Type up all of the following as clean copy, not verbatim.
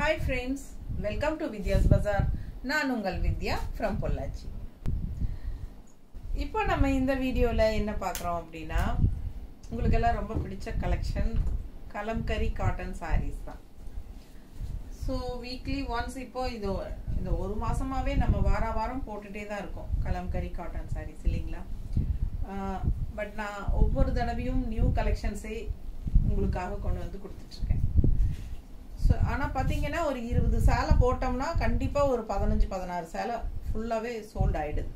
Hi friends, welcome to Vidya's Bazaar. நான் உங்கள் வித்யா from Pollachi. இப்போ நம்ம இந்த வீடியோல என்ன பார்க்கறோம் அப்படினா உங்களுக்கு எல்லாம் ரொம்ப பிடிச்ச கலெக்ஷன் கலம்கரி காட்டன் sarees தான். So weekly once இப்போ இந்த ஒரு மாசமாவே நம்ம வாரம் போட்டுட்டே தான் இருக்கோம் கலம்கரி காட்டன் sarees இல்லீங்களா? பட் நான் ஒவ்வொரு தடவையும் நியூ கலெக்ஷன்ஸே உங்களுக்காக கொண்டு வந்து கொடுத்துட்டு இருக்கேன். ஆனா பாத்தீங்கன்னா ஒரு 20 சேலை போட்டோம்னா கண்டிப்பா ஒரு 15-16 சேலை ஃபுல்லாவே சோல்ட் ஆயிடுது.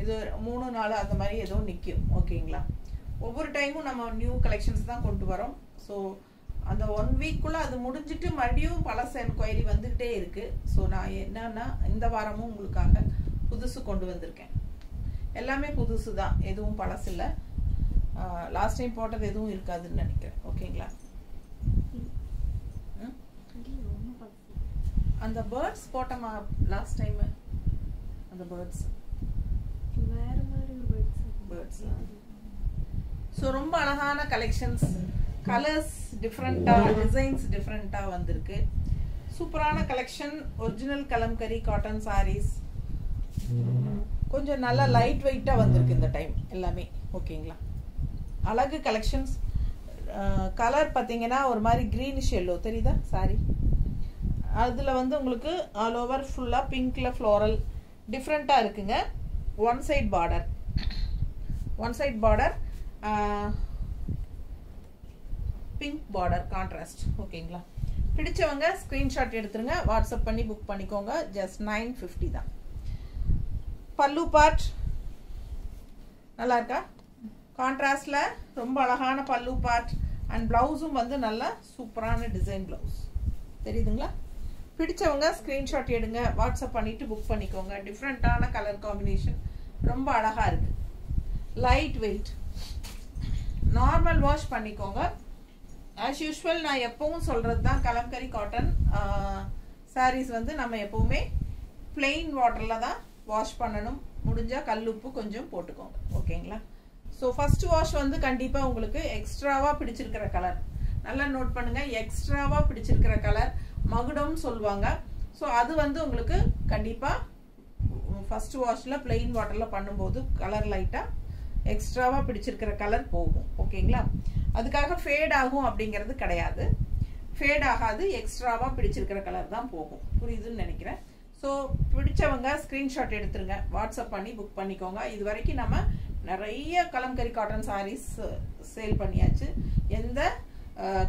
இது 3 நாள் அந்த மாதிரி ஏதோ நிக்கும். ஓகேங்களா? ஒவ்வொரு டைமும் நம்ம நியூ கலெக்ஷன்ஸ் தான் கொண்டு வரோம். ஸோ அந்த 1 வீக்குள்ள அது முடிஞ்சிட்டு மறுபடியும் பழச என்கொயரி வந்துகிட்டே இருக்கு. ஸோ நான் என்னன்னா இந்த வாரமும் உங்களுக்காக புதுசு கொண்டு வந்திருக்கேன். எல்லாமே புதுசு தான், எதுவும் பழசு இல்லை. லாஸ்ட் டைம் போட்டது எதுவும் இருக்காதுன்னு நினைக்கிறேன். ஓகேங்களா? அந்த பேர்ட்ஸ் போட்டமா லாஸ்ட் டைம், அந்த பேர்ட்ஸ் வேற மாதிரி பேர்ட்ஸ். ஸோ ரொம்ப அழகான கலெக்ஷன்ஸ், கலர்ஸ் டிஃப்ரெண்டா, டிசைன்ஸ் டிஃப்ரெண்டா வந்திருக்கு. சூப்பரான collection, original Kalamkari cotton saris. கொஞ்சம் நல்லா லைட் வெயிட்டா வந்திருக்கு இந்த டைம் எல்லாமே. ஓகேங்களா? அழகு கலெக்ஷன்ஸ். கலர் பார்த்தீங்கன்னா ஒரு மாதிரி கிரீனிஷ் எல்லோ தெரியுதா சாரி. அதில் வந்து உங்களுக்கு ஆல் ஓவர் ஃபுல்லாக பிங்க்ல ஃப்ளோரல் டிஃப்ரெண்ட்டாக இருக்குங்க. One side border pink border contrast. ஓகேங்களா? பிடிச்சவங்க ஸ்க்ரீன்ஷாட் எடுத்துருங்க, வாட்ஸ்அப் பண்ணி புக் பண்ணிக்கோங்க. ஜஸ்ட் 950 தான். பல்லு பார்ட் நல்லா இருக்கா? கான்ட்ராஸ்ட்ல ரொம்ப அழகான பல்லு பார்ட் அண்ட் பிளவுஸும் வந்து நல்ல சூப்பரான டிசைன் பிளவுஸ் தெரியுதுங்களா? பிடிச்சவங்க ஸ்கிரீன்ஷாட் எடுங்க, வாட்ஸ்அப் பண்ணிட்டு புக் பண்ணிக்கோங்க. டிஃப்ரெண்டான கலர் காம்பினேஷன், ரொம்ப அழகா இருக்கு. லைட் வெயிட், நார்மல் வாஷ் பண்ணிக்கோங்க. ஆஸ் யூஸ்வல் நான் எப்பவும் சொல்றது தான், கலம்கரி காட்டன் சாரீஸ் வந்து நம்ம எப்பவுமே பிளெயின் வாட்டர்ல தான் வாஷ் பண்ணணும். முடிஞ்சா கல்லுப்பு கொஞ்சம் போட்டுக்கோங்க. ஓகேங்களா? ஸோ ஃபர்ஸ்ட் வாஷ் வந்து கண்டிப்பா உங்களுக்கு எக்ஸ்ட்ராவா பிடிச்சிருக்கிற கலர், நல்லா நோட் பண்ணுங்க. எக்ஸ்ட்ராவா பிடிச்சிருக்கிற கலர் மகுடம் சொல்லுவாங்க. ஸோ அது வந்து உங்களுக்கு கண்டிப்பா ஃபர்ஸ்ட் வாஷ்ல பிளெயின் வாட்டர்ல பண்ணும்போது கலர் லைட்டா எக்ஸ்ட்ராவா பிடிச்சிருக்கிற கலர் போகும். ஓகேங்களா? அதுக்காக ஃபேட் ஆகும் அப்படிங்கிறது கிடையாது. ஃபேட் ஆகாது, எக்ஸ்ட்ராவா பிடிச்சிருக்கிற கலர் தான் போகும். புரியுதுன்னு நினைக்கிறேன். ஸோ பிடிச்சவங்க ஸ்கிரீன்ஷாட் எடுத்துருங்க, வாட்ஸ்அப் பண்ணி புக் பண்ணிக்கோங்க. இது வரைக்கும் நம்ம நிறைய கலம்கரி காட்டன் சாரீஸ் சேல் பண்ணியாச்சு, எந்த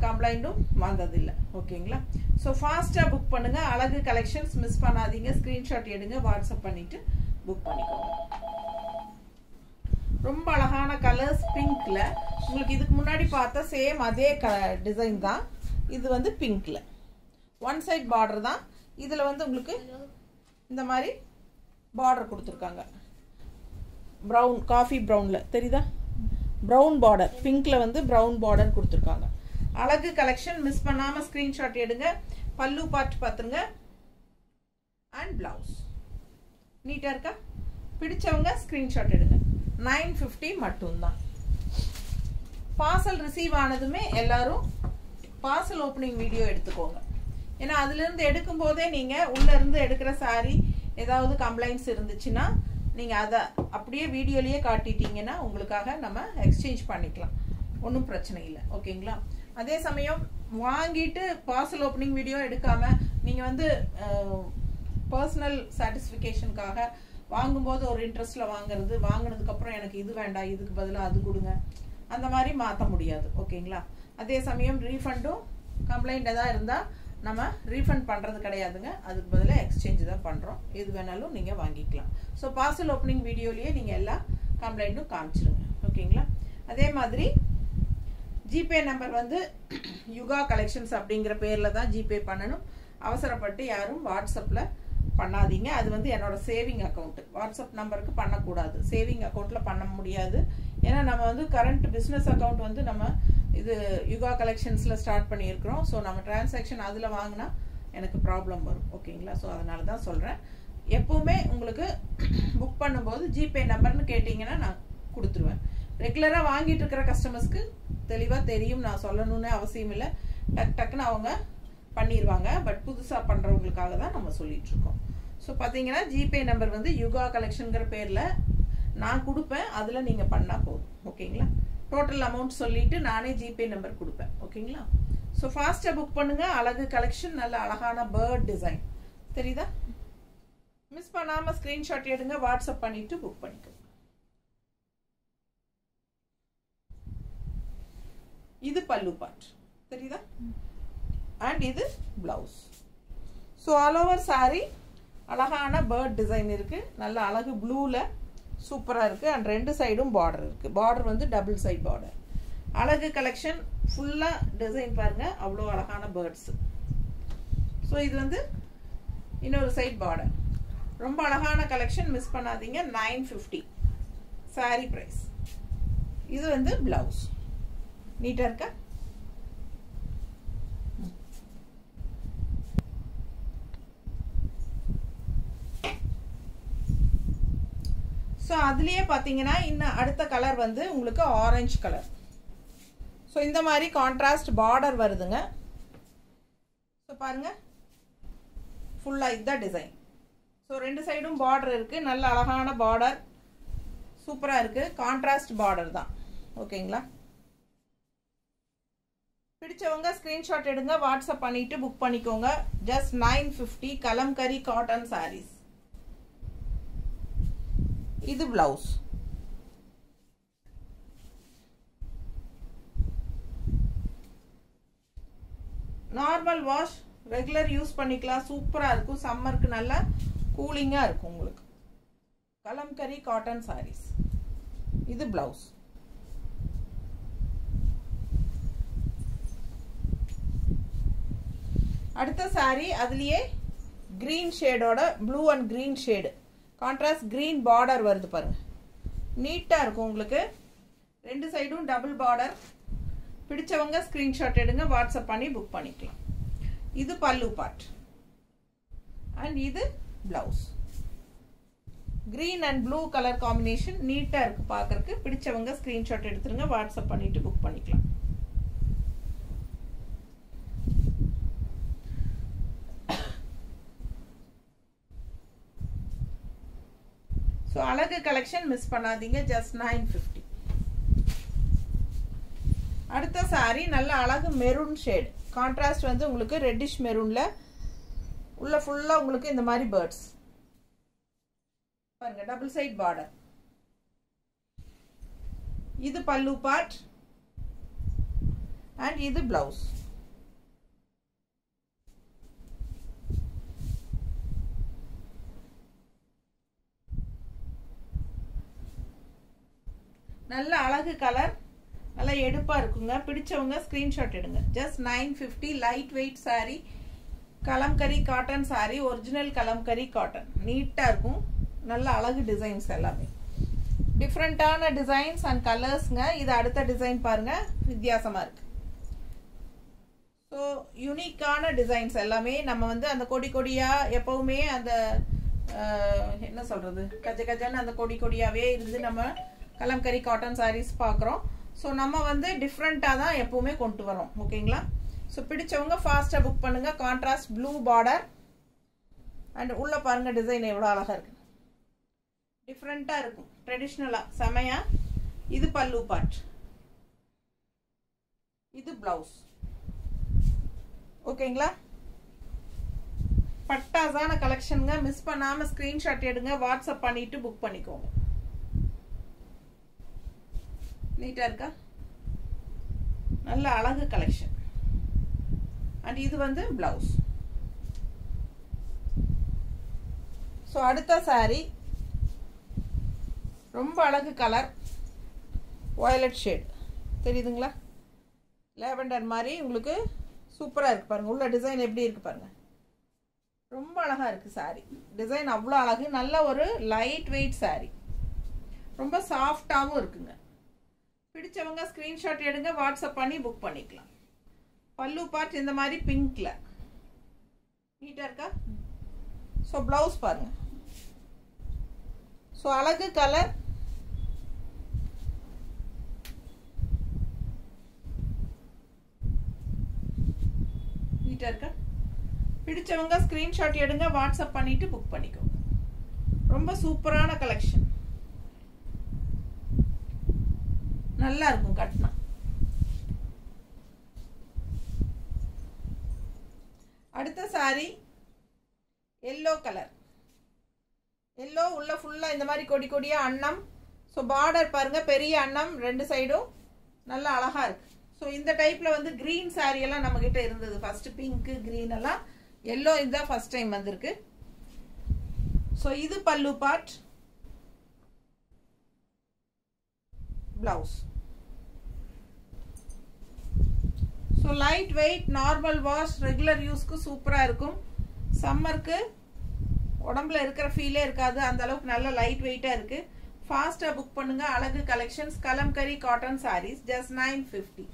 கம்ப்ளைண்ட்டும் வந்ததில்லை. ஓகேங்களா? ஸோ ஃபாஸ்ட்டாக புக் பண்ணுங்க. அழகு கலெக்ஷன்ஸ் மிஸ் பண்ணாதீங்க. ஸ்க்ரீன்ஷாட் எடுங்க, வாட்ஸ்அப் பண்ணிட்டு புக் பண்ணிக்கோங்க. ரொம்ப அழகான கலர்ஸ் பிங்க்ல. உங்களுக்கு இதுக்கு முன்னாடி பார்த்தா சேம் அதே டிசைன் தான். இது வந்து பிங்க்ல ஒன் சைட் பார்டர் தான். இதுல வந்து உங்களுக்கு இந்த மாதிரி பார்டர் கொடுத்துருக்காங்க. ப்ரௌன், காஃபி ப்ரௌன்ல தெரியுதா? ப்ரௌன் பார்டர், பிங்க்ல வந்து ப்ரௌன் பார்டர் கொடுத்துருக்காங்க. அழகு கலெக்ஷன், மிஸ் பண்ணாம ஸ்கிரீன்ஷாட் எடுங்க. பல்லு பார்ட் பார்த்துருங்க அண்ட் பிளவுஸ் நீட்டா இருக்கா? பிடிச்சவங்க ஸ்கிரீன்ஷாட் எடுங்க. 950 மட்டும்தான். பார்சல் ரிசீவ் ஆனதுமே எல்லாரும் பார்சல் ஓப்பனிங் வீடியோ எடுத்துக்கோங்க. ஏன்னா அதுல இருந்து எடுக்கும் போதே நீங்க உள்ள இருந்து எடுக்கிற சாரி ஏதாவது கம்ப்ளைண்ட்ஸ் இருந்துச்சுன்னா நீங்க அதை அப்படியே வீடியோலயே காட்டிட்டீங்கன்னா உங்களுக்காக நம்ம எக்ஸ்சேஞ்ச் பண்ணிக்கலாம், ஒன்றும் பிரச்சனை இல்லை. ஓகேங்களா? அதே சமயம் வாங்கிட்டு பார்சல் ஓப்பனிங் வீடியோ எடுக்காம நீங்க வந்து பர்சனல் சாட்டிஸ்ஃபிகேஷனுக்காக வாங்கும்போது ஒரு இன்ட்ரெஸ்ட்ல வாங்குறது, வாங்கினதுக்கு அப்புறம் எனக்கு இது வேண்டாம், இதுக்கு பதிலாக அது கொடுங்க, அந்த மாதிரி மாற்ற முடியாது. ஓகேங்களா? அதே சமயம் ரீஃபண்டும் கம்ப்ளைண்ட் ஏதாவது இருந்தா நம்ம ரீஃபண்ட் பண்றது கிடையாதுங்க, அதுக்கு பதிலாக எக்ஸ்சேஞ்ச் தான் பண்றோம். எது வேணாலும் நீங்க வாங்கிக்கலாம். ஸோ பார்சல் ஓப்பனிங் வீடியோலயே நீங்க எல்லா கம்ப்ளைண்ட்டும் காமிச்சிருங்க. ஓகேங்களா? அதே மாதிரி ஜிபே நம்பர் வந்து யுகா கலெக்ஷன்ஸ் அப்படிங்கிற பேர்ல தான் ஜிபே பண்ணணும். அவசரப்பட்டு யாரும் வாட்ஸ்அப்ல பண்ணாதீங்க. அது வந்து என்னோட சேவிங் அக்கௌண்ட். வாட்ஸ்அப் நம்பருக்கு பண்ணக்கூடாது, சேவிங் அக்கௌண்ட்ல பண்ண முடியாது. ஏன்னா நம்ம வந்து கரண்ட் பிசினஸ் அக்கௌண்ட் வந்து நம்ம இது யுகா கலெக்ஷன்ஸ்ல ஸ்டார்ட் பண்ணியிருக்கிறோம். ஸோ நம்ம டிரான்சாக்ஷன் அதுல வாங்கினா எனக்கு ப்ராப்ளம் வரும். ஓகேங்களா? ஸோ அதனால தான் சொல்றேன். எப்பவுமே உங்களுக்கு புக் பண்ணும்போது ஜிபே நம்பர்னு கேட்டீங்கன்னா நான் கொடுத்துருவேன். ரெகுலரா வாங்கிட்டு இருக்கிற கஸ்டமர்ஸ்க்கு தெளிவா தெரியும், நான் சொல்லணும்னு அவசியம் இல்லை. டக்குன்னு அவங்க பண்ணிடுவாங்க. பட் புதுசாக பண்ணுறவங்களுக்காக தான் நம்ம சொல்லிட்டு இருக்கோம். ஸோ பார்த்தீங்கன்னா ஜிபே நம்பர் வந்து யுகா கலெக்ஷனுங்கிற பேரில் நான் கொடுப்பேன். அதில் நீங்கள் பண்ணால் போதும். ஓகேங்களா? டோட்டல் அமௌண்ட் சொல்லிட்டு நானே ஜிபே நம்பர் கொடுப்பேன். ஓகேங்களா? ஸோ ஃபாஸ்ட்டாக புக் பண்ணுங்க. அழகு கலெக்ஷன், நல்ல அழகான பேர்ட் டிசைன் தெரியுதா? மிஸ் பண்ணாமல் ஸ்க்ரீன்ஷாட் எடுங்க, வாட்ஸ்அப் பண்ணிட்டு புக் பண்ணிக்கோங்க. இது பல்லு பார்ட் தெரியுதா? அண்ட் இது blouse. So all over sorry அழகான பேர்ட் டிசைன் இருக்கு. நல்ல அழகு ப்ளூல சூப்பராக இருக்கு. அண்ட் ரெண்டு சைடும் பார்டர் இருக்கு. பார்டர் வந்து டபுள் சைட் பார்டர். அழகு கலெக்ஷன் ஃபுல்லாக டிசைன் பாருங்க, அவ்வளோ அழகான பேர்ட்ஸ். ஸோ இது வந்து இன்னொரு சைட் பார்டர். ரொம்ப அழகான கலெக்ஷன், மிஸ் பண்ணாதீங்க. 950 சாரி பிரைஸ். இது வந்து பிளவுஸ். நீட்டா இருக்கா? ஸோ அதுலேயே பார்த்தீங்கன்னா இன்னும் அடுத்த கலர் வந்து உங்களுக்கு ஆரஞ்சு கலர். ஸோ இந்த மாதிரி கான்ட்ராஸ்ட் பார்டர் வருதுங்க. ஸோ பாருங்க, ஃபுல்லாக இதுதான் டிசைன். ஸோ ரெண்டு சைடும் பார்டர் இருக்குது. நல்ல அழகான பார்டர், சூப்பராக இருக்குது. கான்ட்ராஸ்ட் பார்டர் தான். ஓகேங்களா? பிடிச்சவங்க ஸ்க்ரீன்ஷாட் எடுங்க, வாட்ஸ்அப் பண்ணிட்டு புக் பண்ணிக்கோங்க. Just 950 Kalamkari cotton sarees. இது blouse. Normal wash, regular use பண்ணிக்கலாம். சூப்பராக இருக்கும். சம்மருக்கு நல்ல கூலிங்காக இருக்கும் உங்களுக்கு. கலம்கரி காட்டன் சாரீஸ். இது பிளவுஸ். அடுத்த சாரி அதுலயே கிரீன் ஷேடோட blue and green shade contrast green border வருது பாருங்க. நீட்டா இருக்கும் உங்களுக்கு. ரெண்டு சைடும் டபுள் பார்டர். பிடிச்சவங்க ஸ்கிரீன்ஷாட் எடுங்க, வாட்ஸ்அப் பண்ணி புக் பண்ணிக்கலாம். இது பல்லு பார்ட் அண்ட் இது blouse. Green and blue colour combination நீட்டா இருக்கு பார்க்கறதுக்கு. பிடிச்சவங்க ஸ்கிரீன்ஷாட் எடுத்துருங்க, வாட்ஸ்அப் பண்ணிட்டு புக் பண்ணிக்கலாம். ஸோ அழகு கலெக்ஷன் மிஸ் பண்ணாதீங்க. ஜஸ்ட் 950. அடுத்த சாரி நல்ல அழகு மெரூன் ஷேட். கான்ட்ராஸ்ட் வந்து உங்களுக்கு ரெட்டிஷ் மெரூன்ல உள்ள ஃபுல்லா உங்களுக்கு இந்த மாதிரி பேர்ட்ஸ் பாருங்க, டபுள் சைட் பார்டர். இது பல்லு பார்ட் அண்ட் இது பிளவுஸ். நல்ல அழகு கலர், நல்லா எடுப்பா இருக்குங்க. பிடிச்சவங்க ஸ்கிரீன்ஷாட் எடுங்க. Just 950 light weight sorry, kalamkari cotton sorry, original Kalamkari cotton. நீட்டா இருக்கும். நல்ல அழகு டிசைன்ஸ் எல்லாமே. டிஃப்ரெண்டான டிசைன்ஸ் அண்ட் கலர்ஸ்ங்க. இது அடுத்த டிசைன் பாருங்க, வித்தியாசமா இருக்கு. ஸோ யூனிக்கான டிசைன்ஸ் எல்லாமே நம்ம வந்து அந்த கொடி கொடியா எப்பவுமே அந்த என்ன சொல்றது கஜ கஜன்னு அந்த கொடி கொடியாவே இருந்து நம்ம கலம்கரி காட்டன் சாரீஸ் பார்க்குறோம். ஸோ நம்ம வந்து டிஃப்ரெண்ட்டாக தான் எப்பவுமே கொண்டு வரோம். ஓகேங்களா? ஸோ பிடிச்சவங்க ஃபாஸ்ட்டாக புக் பண்ணுங்க. கான்ட்ராஸ்ட் ப்ளூ பார்டர் அண்ட் உள்ள பாருங்க டிசைன் எவ்வளோ அழகா இருக்கு. டிஃப்ரெண்ட்டாக இருக்கும், ட்ரெடிஷ்னலாக செமையா. இது பல்லு பார்ட், இது பிளவுஸ். ஓகேங்களா? பட்டாசான கலெக்ஷனுங்க. மிஸ் பண்ணாம ஸ்கிரீன்ஷாட் எடுங்க, வாட்ஸ்அப் பண்ணிட்டு புக் பண்ணிக்கோங்க. நீட்டா இருக்கா? நல்ல அழகு கலெக்ஷன். அண்ட் இது வந்து பிளவுஸ். ஸோ அடுத்த சாரி ரொம்ப அழகு கலர், வயலட் ஷேட் தெரியுதுங்களா? லேவெண்டர் மாதிரி உங்களுக்கு சூப்பராக இருக்கு பாருங்க. உள்ள டிசைன் எப்படி இருக்கு பாருங்க. ரொம்ப அழகா இருக்கு சாரி. டிசைன் அவ்வளோ அழகு. நல்ல ஒரு லைட் வெயிட் சாரி, ரொம்ப சாஃப்டாகவும் இருக்குங்க. பிடிச்சவங்க ஸ்கிரீன்ஷாட் எடுங்க, வாட்ஸ்அப் பண்ணி புக் பண்ணிக்கலாம். பல்லு பார்ட் இந்த மாதிரி பிங்க்ல நீட்டா இருக்கா? ஸோ பிளவுஸ் பாருங்க. ஸோ அழகு கலர், நீட்டா இருக்கா? பிடிச்சவங்க ஸ்கிரீன்ஷாட் எடுங்க, வாட்ஸ்அப் பண்ணிட்டு புக் பண்ணிக்கோங்க. ரொம்ப சூப்பரான கலெக்ஷன், நல்லா இருக்கும் கட்டினா. அடுத்த சாரி எல்லோ கலர். எல்லோ உள்ள ஃபுல்லா இந்த மாதிரி கொடி கொடியா அன்னம். ஸோ பார்டர் பாருங்க, பெரிய அன்னம் ரெண்டு சைடும் நல்லா அழகா இருக்கு. ஸோ இந்த டைப்ல வந்து கிரீன் சாரி எல்லாம் நம்ம கிட்ட இருந்தது. ஃபர்ஸ்ட் பிங்க் கிரீன் எல்லாம், எல்லோ இதுதான் ஃபர்ஸ்ட் டைம் வந்திருக்கு. ஸோ இது pallu part, blouse. So light weight, normal wash, regular யூஸ்க்கு சூப்பராக இருக்கும். சம்மருக்கு உடம்புல இருக்கிற ஃபீலே இருக்காது, அந்த அளவுக்கு நல்ல லைட் வெயிட்டாக இருக்கு. ஃபாஸ்ட்டாக புக் பண்ணுங்க. அழகு collections, Kalamkari cotton saris, just 950.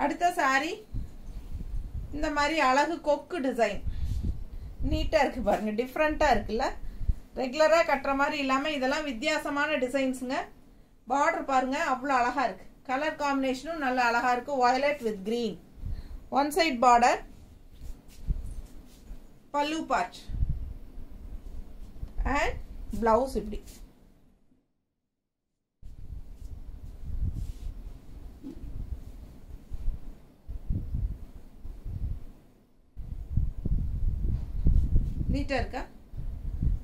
அடுத்த சாரி இந்த மாதிரி அழகு கொக்கு டிசைன், நீட்டாக இருக்கு பாருங்க, டிஃப்ரெண்ட்டாக இருக்குல்ல. ரெகுலராக கட்டுற மாதிரி இல்லாமல் இதெல்லாம் வித்தியாசமான டிசைன்ஸுங்க. பார்டர் பாருங்க அவ்வளோ அழகா இருக்கு. கலர் காம்பினேஷனும் நல்ல அழகா இருக்கு. Violet with green, one side border. பல்லு பார்ட் அண்ட் பிளவுஸ் இப்படி. நீட்டா இருக்கா?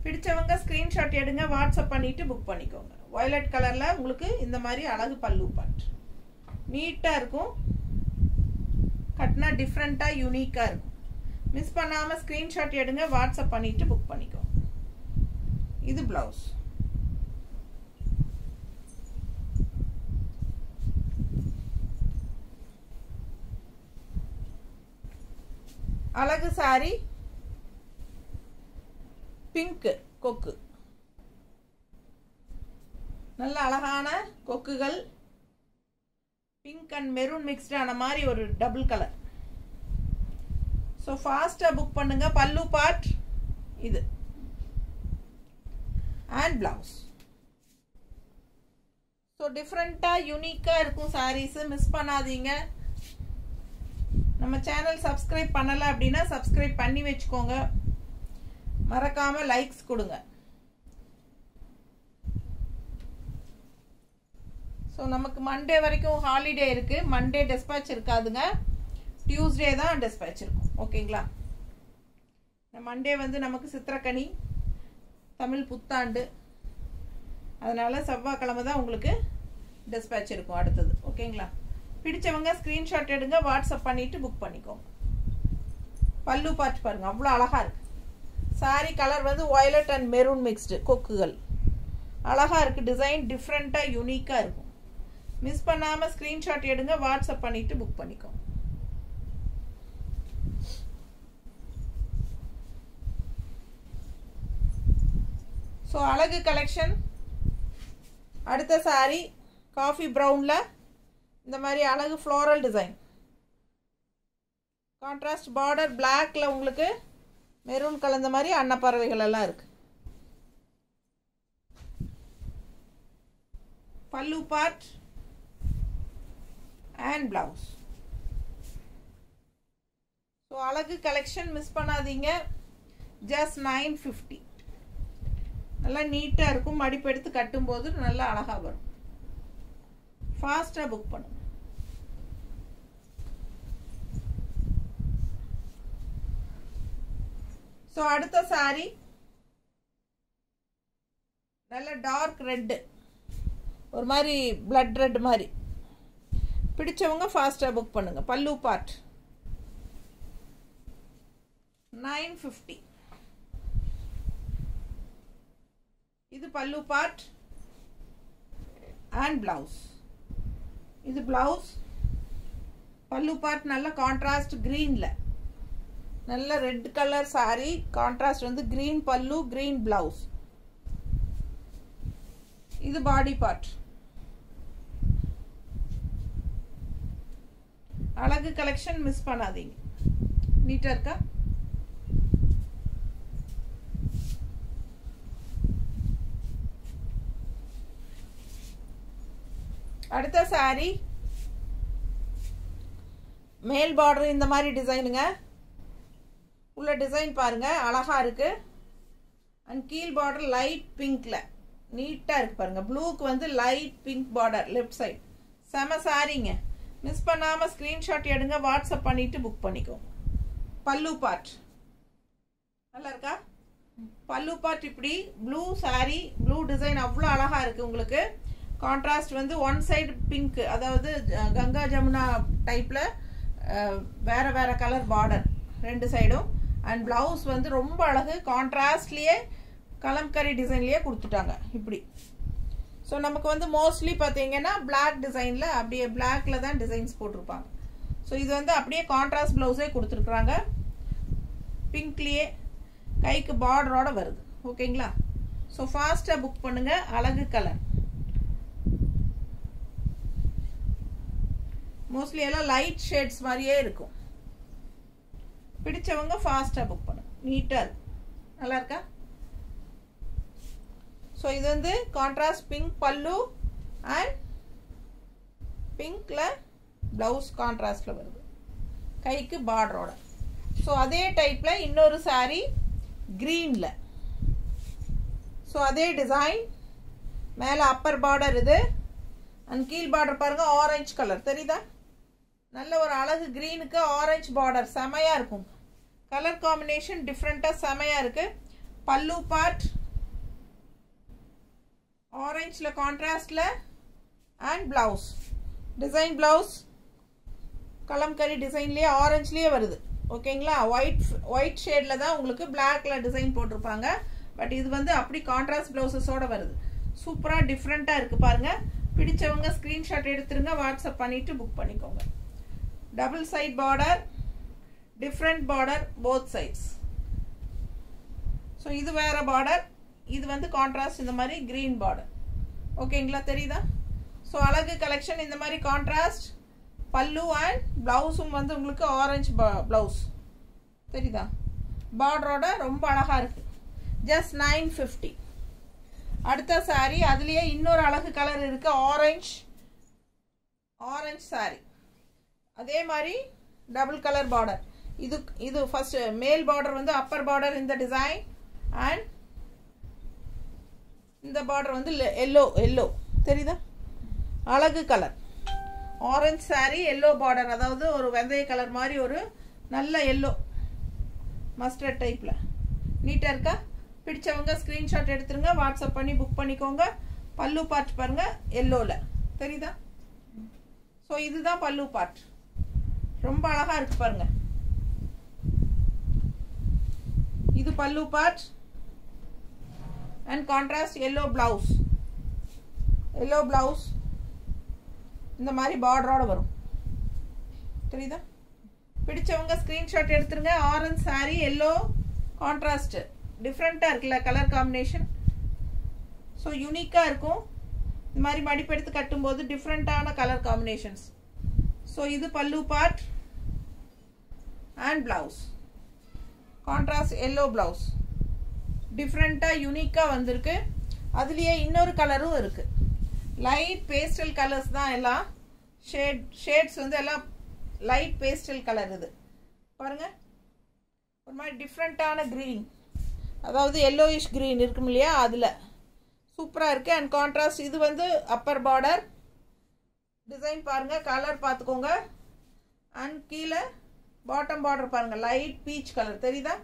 பிடிச்சவங்க ஸ்கிரீன்ஷாட் எடுங்க, வாட்ஸ்அப் பண்ணிட்டு புக் பண்ணிக்கோங்க. வயலட் கலர்ல உங்களுக்கு இந்த மாதிரி அழகு பல்லு பார்ட், நீட்டா இருக்கும். கட்டினா டிஃப்ரெண்டா யூனிக்கா இருக்கும். மிஸ் பண்ணாம ஸ்கிரீன்ஷாட் எடுங்க, வாட்ஸ்அப் பண்ணிட்டு புக் பண்ணிக்கோங்க. இது பிளவுஸ். அழகு சாரி, பிங்க் கொக்கு, நல்ல அழகான கொக்குகள், பிங்க் அண்ட் மெரூன் மிக்ஸ்ட் ஆன மாதிரி ஒரு டபுள் கலர். ஸோ ஃபாஸ்டா புக் பண்ணுங்க. பல்லு பார்ட் இது அண்ட் பிளவுஸ். ஸோ டிஃப்ரெண்டா யூனிக்கா இருக்கும் சாரீஸ், மிஸ் பண்ணாதீங்க. நம்ம சேனல் சப்ஸ்கிரைப் பண்ணல அப்படின்னா சப்ஸ்கிரைப் பண்ணி வச்சுக்கோங்க. மறக்காம லைக்ஸ் கொடுங்க. ஸோ நமக்கு மண்டே வரைக்கும் ஹாலிடே இருக்கு. மண்டே டிஸ்பேட்ச் இருக்காதுங்க, டியூஸ்டே தான் டிஸ்பேட்ச் இருக்கும். ஓகேங்களா? மண்டே வந்து நமக்கு சித்திரக்கனி, தமிழ் புத்தாண்டு, அதனால செவ்வாய்க்கிழமை தான் உங்களுக்கு டிஸ்பேட்ச் இருக்கும் அடுத்தது. ஓகேங்களா? பிடிச்சவங்க ஸ்கிரீன்ஷாட் எடுங்க, வாட்ஸ்அப் பண்ணிட்டு புக் பண்ணிக்கோங்க. பல்லு பார்ட் பாருங்க அவ்வளோ அழகா இருக்கு. சாரி கலர் வந்து வயலட் அண்ட் மெரூன் மிக்ஸ்டு கொக்குகள், அழகா இருக்கு. டிசைன் டிஃப்ரெண்டா யூனிக்கா இருக்கும். மிஸ் பண்ணாம ஸ்கிரீன்ஷாட் எடுங்க, வாட்ஸ்அப் பண்ணிட்டு புக் பண்ணிக்கோங்க. ஸோ அழகு கலெக்ஷன். அடுத்த சாரி காஃபி ப்ரௌன்ல இந்த மாதிரி அழகு ஃப்ளோரல் டிசைன், கான்ட்ராஸ்ட் பார்டர், பிளாக்ல உங்களுக்கு மெரூன் கலந்த மாதிரி அன்னப்பறவைகள் எல்லாம் இருக்கு. Pallu part and blouse. So அழகு கலெக்ஷன், மிஸ் பண்ணாதீங்க. ஜஸ்ட் 950. நல்லா நீட்டா இருக்கும். மடிப்பு எடுத்து கட்டும் போது நல்லா அழகா வரும். ஃபாஸ்டா புக் பண்ணுங்க. ஸோ அடுத்த சாரி நல்ல டார்க் ரெட், ஒரு மாதிரி பிளட் ரெட் மாதிரி. பிடிச்சவங்க ஃபாஸ்டா புக் பண்ணுங்க. பல்லு பார்ட் 950. இது பல்லு பார்ட் அண்ட் பிளவுஸ். இது பிளவுஸ். பல்லு பார்ட் நல்ல கான்ட்ராஸ்ட் கிரீன்ல, நல்ல ரெட் கலர் சாரி, கான்ட்ராஸ்ட் வந்து கிரீன் பல்லு, கிரீன் பிளவுஸ். இது பாடி பார்ட். அழகு கலெக்ஷன், மிஸ் பண்ணாதீங்க. நீட்டா இருக்கா? அடுத்த சாரி மேல் பார்டர் இந்த மாதிரி டிசைனுங்க. உள்ள டிசைன் பாருங்க அழகா இருக்கு. அண்ட் கீழ் பார்டர் லைட் பிங்க்ல நீட்டா இருக்கு பாருங்க. ப்ளூக்கு வந்து light pink border left side. செம சாரிங்க. மிஸ் பண்ணாம ஸ்கிரீன்ஷாட் எடுங்க, வாட்ஸ்அப் பண்ணிட்டு புக் பண்ணிக்கோங்க. பல்லு பார்ட் நல்லா இருக்கா? பல்லு பார்ட் இப்படி ப்ளூ சாரி, ப்ளூ டிசைன் அவ்வளோ அழகா இருக்கு உங்களுக்கு. கான்ட்ராஸ்ட் வந்து ஒன் சைடு பிங்க், அதாவது கங்கா ஜமுனா டைப்ல வேற வேற கலர் பார்டர் ரெண்டு சைடும். அண்ட் பிளவுஸ் வந்து ரொம்ப அழகு, கான்ட்ராஸ்ட்லயே கலம்கரி டிசைன்லயே கொடுத்துட்டாங்க இப்படி. ஸோ நமக்கு வந்து மோஸ்ட்லி பார்த்தீங்கன்னா பிளாக் டிசைன்ல அப்படியே பிளாக்ல தான் டிசைன்ஸ் போட்டிருப்பாங்க. ஸோ இது வந்து அப்படியே கான்ட்ராஸ்ட் பிளவுஸே கொடுத்துருக்குறாங்க. பிங்க்லயே கைக்கு பார்டரோட வருது. ஓகேங்களா? ஸோ ஃபாஸ்ட்டாக புக் பண்ணுங்க. அழகு கலர். மோஸ்ட்லி எல்லாம் லைட் ஷேட்ஸ் மாதிரியே இருக்கும். பிடிச்சவங்க ஃபாஸ்ட்டாக புக் பண்ணுங்க. நீட்டாக இருக்கும். நல்லா இருக்கா? ஸோ இது வந்து கான்ட்ராஸ்ட் பிங்க் பல்லு அண்ட் பிங்க்ல பிளவுஸ் கான்ட்ராஸ்ட்ல வருது கைக்கு பார்டரோட. ஸோ அதே டைப்ல இன்னொரு சாரி கிரீன்ல. ஸோ அதே டிசைன் மேல அப்பர் பார்டர் இது அண்ட் கீழ் பார்டர் பாருங்க ஆரஞ்சு கலர் தெரியுதா? நல்ல ஒரு அழகு கிரீனுக்கு ஆரஞ்சு பார்டர் செமையா இருக்கும். கலர் காம்பினேஷன் டிஃப்ரெண்டா செமையா இருக்கு. பல்லு பார்ட் ஆரஞ்சுல கான்ட்ராஸ்ட்ல and blouse design blouse Kalamkari டிசைன்லயே ஆரஞ்சுலயே வருது. ஓகேங்களா? ஒயிட் ஷேட்ல தான் உங்களுக்கு பிளாக்ல டிசைன் போட்டிருப்பாங்க. பட் இது வந்து அப்படி கான்ட்ராஸ்ட் பிளவுசஸோட வருது. சூப்பரா டிஃப்ரெண்டா இருக்கு பாருங்க. பிடிச்சவங்க ஸ்கிரீன்ஷாட் எடுத்துருங்க, வாட்ஸ்அப் பண்ணிட்டு புக் பண்ணிக்கோங்க. Double side border, different border both sides. So இது வேற பார்டர், இது வந்து கான்ட்ராஸ்ட் இந்த மாதிரி கிரீன் பார்டர். ஓகேங்களா? தெரியுதா? ஸோ அழகு கலெக்ஷன் இந்த மாதிரி கான்ட்ராஸ்ட் பல்லு அண்ட் பிளவுஸும் வந்து உங்களுக்கு ஆரஞ்சு பிளவுஸ் தெரியுதா? பார்டரோட ரொம்ப அழகா இருக்கு. ஜஸ்ட் 950. அடுத்த சாரி அதுலயே இன்னொரு அழகு கலர் இருக்கு. ஆரஞ்சு சாரி அதே மாதிரி டபுள் கலர் பார்டர். இது ஃபர்ஸ்ட் மேல் பார்டர் வந்து அப்பர் பார்டர் இந்த டிசைன் அண்ட் இந்த பார்டர் வந்து எல்லோ தெரியுதா? அழகு colour orange sorry yellow border, அதாவது ஒரு வெந்தய கலர் மாதிரி ஒரு நல்ல எல்லோ மஸ்டர்ட் டைப்ல நீட்டா இருக்கா? பிடிச்சவங்க ஸ்கிரீன்ஷாட் எடுத்துருங்க, வாட்ஸ்அப் பண்ணி புக் பண்ணிக்கோங்க. பல்லு பார்ட் பாருங்க எல்லோல தெரியுதா? ஸோ இதுதான் பல்லு பார்ட். ரொம்ப அழகா இருக்கு பாருங்க. இது pallu part and contrast yellow blouse இந்த மாதிரி பார்டரோட வரும் தெரியுதா? பிடிச்சவங்க ஸ்கிரீன்ஷாட் எடுத்துருங்க. ஆரஞ்சு சாரி எல்லோ கான்ட்ராஸ்ட் டிஃப்ரெண்டா இருக்குல்ல கலர் காம்பினேஷன். ஸோ யூனிக்கா இருக்கும். இந்த மாதிரி மடிப்பெடுத்து கட்டும்போது டிஃப்ரெண்டான கலர் காம்பினேஷன்ஸ். ஸோ இது pallu part and blouse contrast yellow blouse டிஃப்ரெண்டா யூனிக்கா வந்திருக்கு. அதுலயே இன்னொரு கலரும் இருக்கு. லைட் பேஸ்டல் கலர்ஸ் தான் எல்லாம். ஷேட்ஸ் வந்து எல்லாம் லைட் பேஸ்டல் கலர். இது பாருங்க ஒரு மாதிரி டிஃப்ரெண்டான கிரீன், அதாவது எல்லோயிஷ் கிரீன் இருக்கும் இல்லையா? அதுல சூப்பரா இருக்கு. அண்ட் கான்ட்ராஸ்ட் இது வந்து அப்பர் பார்டர் டிசைன் பாருங்க, கலர் பார்த்துக்கோங்க. அண்ட் கீழே பாட்டம் பார்டர் பாருங்க லைட் பீச் கலர் தெரியுதா?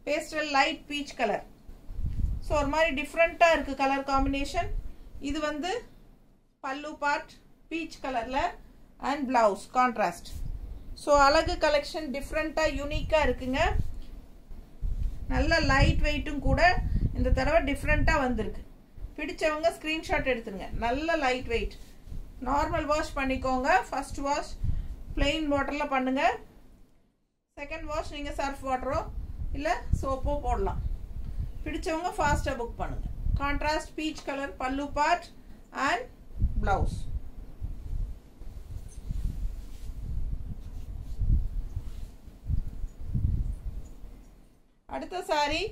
Pastel light peach colour. So ஒரு மாதிரி டிஃப்ரெண்டா இருக்கு கலர் காம்பினேஷன். இது வந்து பல்லு பார்ட் பீச் கலர்ல அண்ட் பிளவுஸ் கான்ட்ராஸ்ட். ஸோ அழகு கலெக்ஷன் டிஃப்ரெண்டா யூனிக்கா இருக்குங்க. நல்ல லைட் வெயிட்டும் கூட இந்த தடவை டிஃப்ரெண்டா வந்திருக்கு. பிடிச்சவங்க ஸ்கிரீன்ஷாட் எடுத்துருங்க. நல்ல லைட் வெயிட். நார்மல் வாஷ் பண்ணிக்கோங்க. ஃபர்ஸ்ட் வாஷ் பிளெயின் வாட்டர்ல பண்ணுங்க. செகண்ட் வாஷ் நீங்க சர்ஃப் வாட்டரோ இல்ல சோப்போ போடலாம். பிடிச்சவங்க ஃபாஸ்டா புக் பண்ணுங்க. கான்ட்ராஸ்ட் பீச் கலர் பல்லு பார்ட் அண்ட் பிளவுஸ். அடுத்த சாரி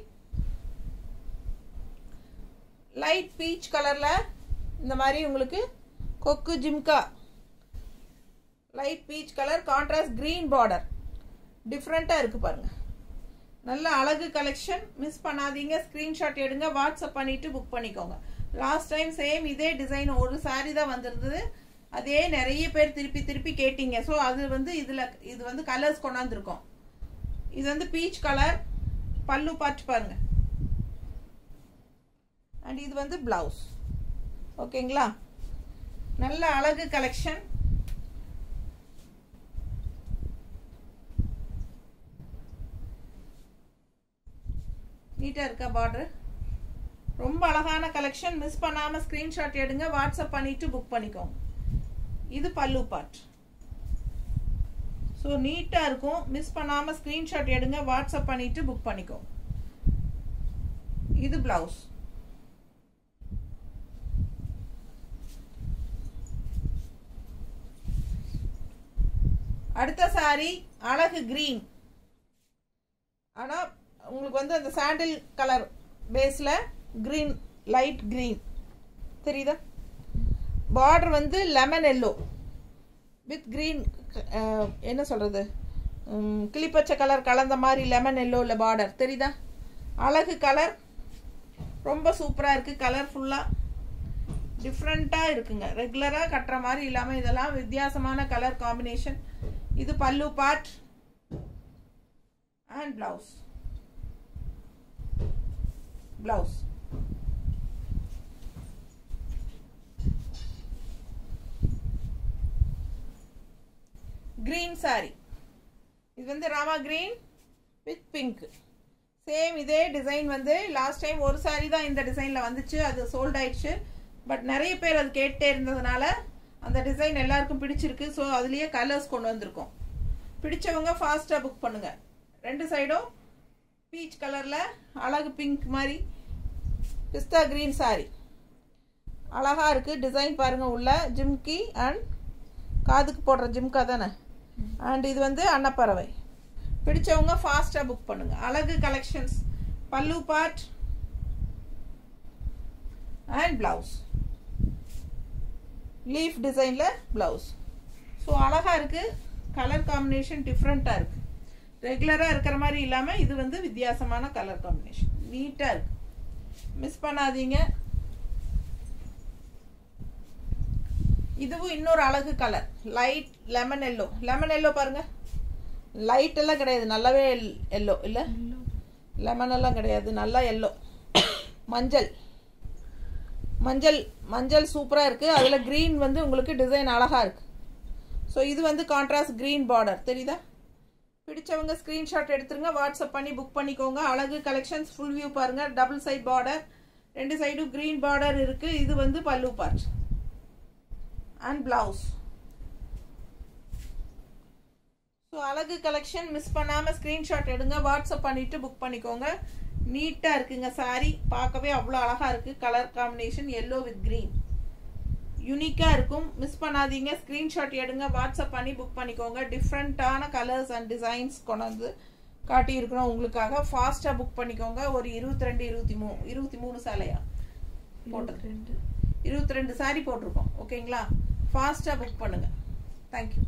லைட் பீச் கலர்ல இந்த மாதிரி உங்களுக்கு கொக்கு jhumka light peach colour contrast green border டிஃப்ரெண்ட்டாக இருக்குது பாருங்கள். நல்ல அழகு கலெக்ஷன், மிஸ் பண்ணாதீங்க. ஸ்க்ரீன்ஷாட் எடுங்க, வாட்ஸ்அப் பண்ணிவிட்டு புக் பண்ணிக்கோங்க. லாஸ்ட் டைம் சேம் இதே டிசைன் ஒரு சாரீ தான் வந்திருந்தது. அதே நிறைய பேர் திருப்பி கேட்டீங்க. ஸோ அது வந்து இது வந்து கலர்ஸ் கொண்டாந்துருக்கோம். இது வந்து பீச் கலர், பல்லு பார்த்து பாருங்க. அண்ட் இது வந்து பிளவுஸ். ஓகேங்களா, நல்ல அழகு கலெக்ஷன். நீட்டா இருக்கா பார்டர்? ரொம்ப அழகான கலெக்ஷன். மிஸ் பண்ணாம ஸ்கிரீன்ஷாட் எடுங்க, வாட்ஸ்அப் பண்ணிட்டு புக் பண்ணிக்கோங்க. இது பல்லு பார்ட். ஸோ நீட்டா இருக்கும். மிஸ் பண்ணாம ஸ்கிரீன்ஷாட் எடுங்க, வாட்ஸ்அப் பண்ணிட்டு புக் பண்ணிக்கோங்க. இது பிளவுஸ். அடுத்த சாரி அழகு கிரீன். ஆனா உங்களுக்கு வந்து அந்த சாண்டில் கலர் பேஸ்ல கிரீன், லைட் கிரீன் தெரியுதா? பார்டர் வந்து லெமன் எல்லோ வித் கிரீன், என்ன சொல்றது, கிளிப்பச்சை கலர் கலந்த மாதிரி லெமன் எல்லோவில் பார்டர் தெரியுதா? அழகு கலர், ரொம்ப சூப்பராக இருக்குது. கலர்ஃபுல்லாக டிஃப்ரெண்ட்டாக இருக்குங்க. ரெகுலராக கட்டுற மாதிரி இல்லாமல் இதெல்லாம் வித்தியாசமான கலர் காம்பினேஷன். இது pallu part and blouse. Green sorry. இது வந்து Rama green with pink. Same இதே டிசைன் வந்து லாஸ்ட் டைம் ஒரு சாரி தான் இந்த டிசைனில் வந்துச்சு, அது சோல்ட் ஆயிடுச்சு. பட் நிறைய பேர் அது கேட்டே இருந்ததுனால அந்த டிசைன் எல்லாருக்கும் பிடிச்சிருக்கு. ஸோ அதுலேயே கலர்ஸ் கொண்டு வந்திருக்கோம். பிடிச்சவங்க ஃபாஸ்ட்டாக புக் பண்ணுங்க. ரெண்டு சைடும் பீச் கலரில் அழகு பிங்க் மாதிரி பிஸ்தா கிரீன் சாரி அழகாக இருக்குது. டிசைன் பாருங்கள், உள்ள ஜிம்கி அண்ட் காதுக்கு போடுற ஜிம்கா தானே. அண்ட் இது வந்து அன்னப்பறவை. பிடிச்சவங்க ஃபாஸ்ட்டாக புக் பண்ணுங்க. அழகு கலெக்ஷன்ஸ். பல்லு பார்ட் அண்ட் பிளவுஸ், லீஃப் டிசைனில் பிளவுஸ். ஸோ அழகாக இருக்குது. கலர் காம்பினேஷன் டிஃப்ரெண்ட்டாக இருக்குது. ரெகுலராக இருக்கிற மாதிரி இல்லாமல் இது வந்து வித்தியாசமான கலர் காம்பினேஷன். நீட்டாக இருக்குது, மிஸ் பண்ணாதீங்க. இதுவும் இன்னொரு அழகு colour, light lemon yellow. Lemon yellow பாருங்க, லைட் எல்லாம் கிடையாது, நல்லாவே எல்லோ இல்லை, லெமன் எல்லாம் கிடையாது, நல்லா எல்லோ. மஞ்சள் மஞ்சள் மஞ்சள் சூப்பராக இருக்குது. அதில் க்ரீன் வந்து உங்களுக்கு டிசைன் அழகாக இருக்குது. ஸோ இது வந்து கான்ட்ராஸ்ட் க்ரீன் பார்டர் தெரியுதா? பிடிச்சவங்க ஸ்க்ரீன்ஷாட் எடுத்துருங்க, வாட்ஸ்அப் பண்ணி புக் பண்ணிக்கோங்க. அழகு கலெக்ஷன்ஸ். ஃபுல் வியூ பாருங்கள். டபுள் சைட் பார்டர், ரெண்டு சைடும் க்ரீன் பார்டர் இருக்குது. இது வந்து பல்லு பார்ட் அண்ட் பிளவுஸ். ஸோ அழகு கலெக்ஷன். மிஸ் பண்ணாமல் ஸ்க்ரீன்ஷாட் எடுங்க, வாட்ஸ்அப் பண்ணிவிட்டு புக் பண்ணிக்கோங்க. நீட்டாக இருக்குங்க சாரி, பார்க்கவே அவ்வளோ அழகாக இருக்குது. Colour combination yellow with green யூனிக்காக இருக்கும். மிஸ் பண்ணாதீங்க. ஸ்க்ரீன்ஷாட் எடுங்க, வாட்ஸ்அப் பண்ணி புக் பண்ணிக்கோங்க. டிஃப்ரெண்ட்டான கலர்ஸ் அண்ட் டிசைன்ஸ் கொண்டாந்து காட்டியிருக்கிறோம் உங்களுக்காக. ஃபாஸ்ட்டாக புக் பண்ணிக்கோங்க. ஒரு 23 சாலையா போட்டது, 22 சாரி போட்டிருக்கோம். ஓகேங்களா, ஃபாஸ்ட்டாக புக் பண்ணுங்கள். தேங்க்யூ.